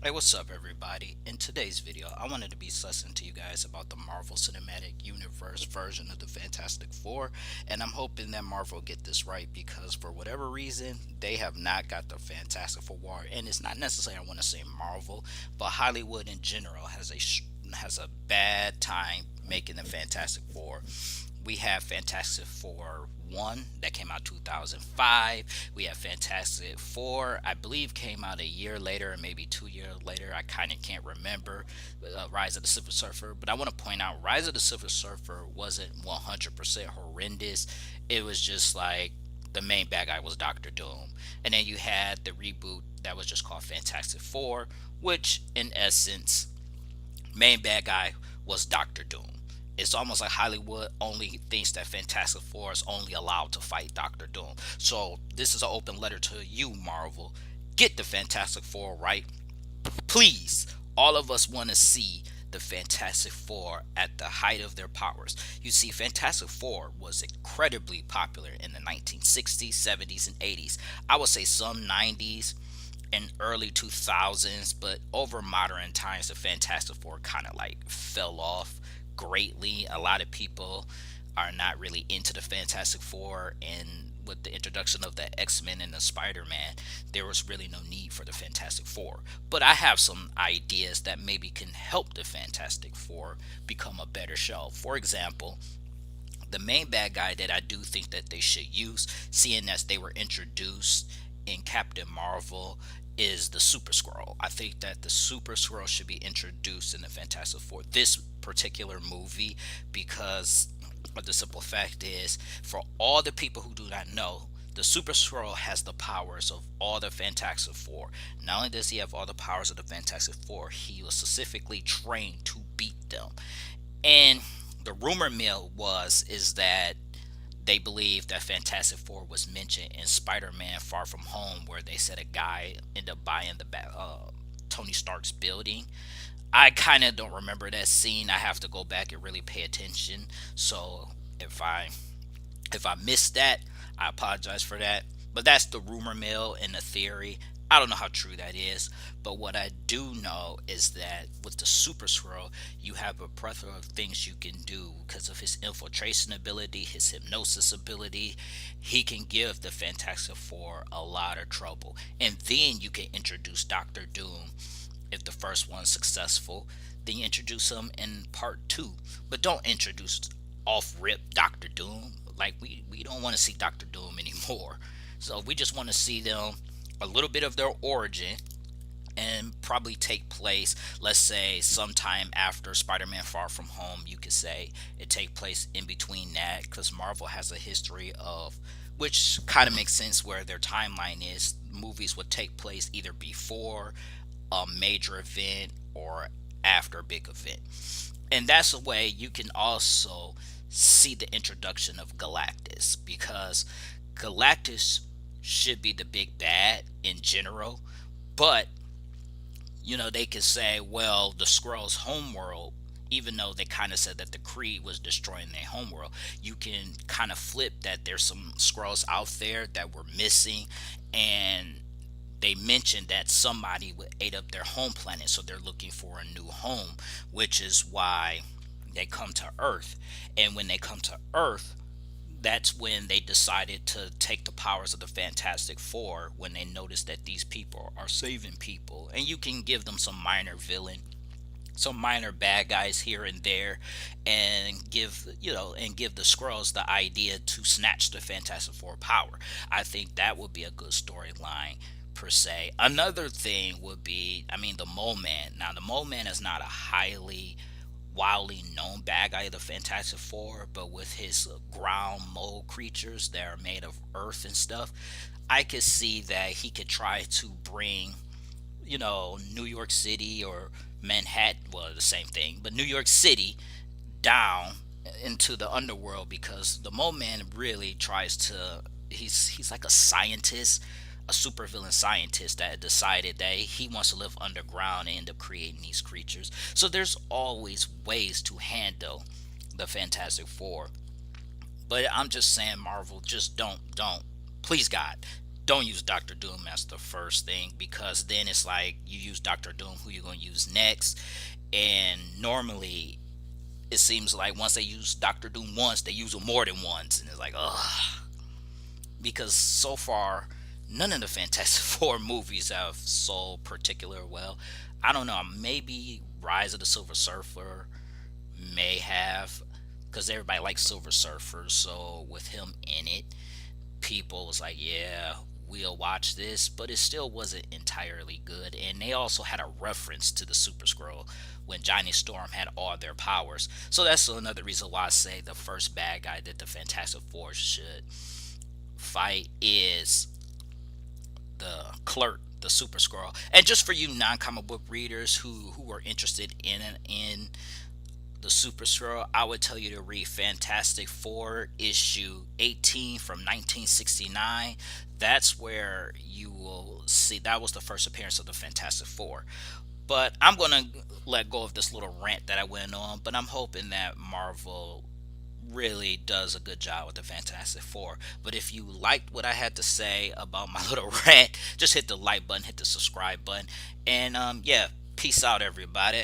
Hey, what's up, everybody? In today's video, I wanted to be discussing to you guys about the Marvel Cinematic Universe version of the Fantastic Four, and I'm hoping that Marvel get this right because for whatever reason, they have not got the Fantastic Four, and it's not necessarily I want to say Marvel, but Hollywood in general has a bad time making the Fantastic Four. We have Fantastic Four 1 that came out 2005. We have Fantastic Four, I believe, came out a year later, or maybe 2 years later. I kind of can't remember. Rise of the Silver Surfer. But I want to point out Rise of the Silver Surfer wasn't 100% horrendous. It was just like the main bad guy was Doctor Doom. And then you had the reboot that was just called Fantastic Four, which in essence main bad guy was Doctor Doom. It's almost like Hollywood only thinks that Fantastic Four is only allowed to fight Doctor Doom. So this is an open letter to you, Marvel. Get the Fantastic Four right, please. All of us want to see the Fantastic Four at the height of their powers. You see, Fantastic Four was incredibly popular in the 1960s, 70s, and 80s. I would say some 90s and early 2000s, but over modern times, the Fantastic Four kind of like fell off greatly. A lot of people are not really into the Fantastic Four, and with the introduction of the X-Men and the Spider-Man, there was really no need for the Fantastic Four. But I have some ideas that maybe can help the Fantastic Four become a better show. For example, the main bad guy that I do think that they should use, seeing as they were introduced in Captain Marvel, is the Super Skrull. I think that the Super Skrull should be introduced in the Fantastic Four, this particular movie, because the simple fact is, for all the people who do not know, the Super Skrull has the powers of all the Fantastic Four. Not only does he have all the powers of the Fantastic Four, he was specifically trained to beat them. And the rumor mill is that they believe that Fantastic Four was mentioned in Spider-Man: Far From Home, where they said a guy ended up buying Tony Stark's building. I kind of don't remember that scene. I have to go back and really pay attention. So if I if I missed that, I apologize for that. But that's the rumor mill and the theory. I don't know how true that is, but what I do know is that with the Super Scroll, you have a plethora of things you can do because of his infiltration ability, his hypnosis ability. He can give the Fantastic Four a lot of trouble. And then you can introduce Doctor Doom if the first one's successful. Then you introduce him in part two. But don't introduce off rip Doctor Doom. Like we don't want to see Doctor Doom anymore. So we just want to see them a little bit of their origin and probably take place, let's say, sometime after Spider-Man: Far From Home. You could say it take place in between that because Marvel has a history of, which kind of makes sense where their timeline is. Movies would take place either before a major event or after a big event. And that's a way you can also see the introduction of Galactus, because Galactus should be the big bad in general, but they could say, well, the Skrulls' homeworld, even though they kind of said that the Kree was destroying their homeworld, you can kind of flip that there's some Skrulls out there that were missing, and they mentioned that somebody would ate up their home planet, so they're looking for a new home, which is why they come to Earth. And when they come to Earth, that's when they decided to take the powers of the Fantastic Four when they noticed that these people are saving people. And you can give them some minor villain, some minor bad guys here and there, and give the Skrulls the idea to snatch the Fantastic Four power. I think that would be a good storyline per se. Another thing would be, I mean, the Mole Man. Now, the Mole Man is not a highly wildly known bad guy of the Fantastic Four, but with his ground mole creatures that are made of earth and stuff, I could see that he could try to bring, New York City or Manhattan, well, the same thing, but New York City down into the underworld, because the Mole Man really tries to. He's like a scientist, a supervillain scientist that decided that he wants to live underground and end up creating these creatures. So there's always ways to handle the Fantastic Four. But I'm just saying, Marvel, just don't, please God, don't use Doctor Doom as the first thing, because then it's like you use Doctor Doom, who you gonna use next? And normally it seems like once they use Doctor Doom once, they use him more than once, and it's like, ugh. Because so far, none of the Fantastic Four movies have sold particular well. I don't know, maybe Rise of the Silver Surfer may have, because everybody likes Silver Surfer, so with him in it, people was like, yeah, we'll watch this, but it still wasn't entirely good. And they also had a reference to the Super Scroll when Johnny Storm had all their powers. So that's another reason why I say the first bad guy that the Fantastic Four should fight is the Clerk, the Super Scroll. And just for you non-comic book readers who are interested in the Super Scroll, I would tell you to read Fantastic Four issue 18 from 1969. That's where you will see that was the first appearance of the Fantastic Four. But I'm going to let go of this little rant that I went on, but I'm hoping that Marvel really does a good job with the Fantastic Four. But if you liked what I had to say about my little rant, just hit the like button, hit the subscribe button, and yeah, peace out, everybody.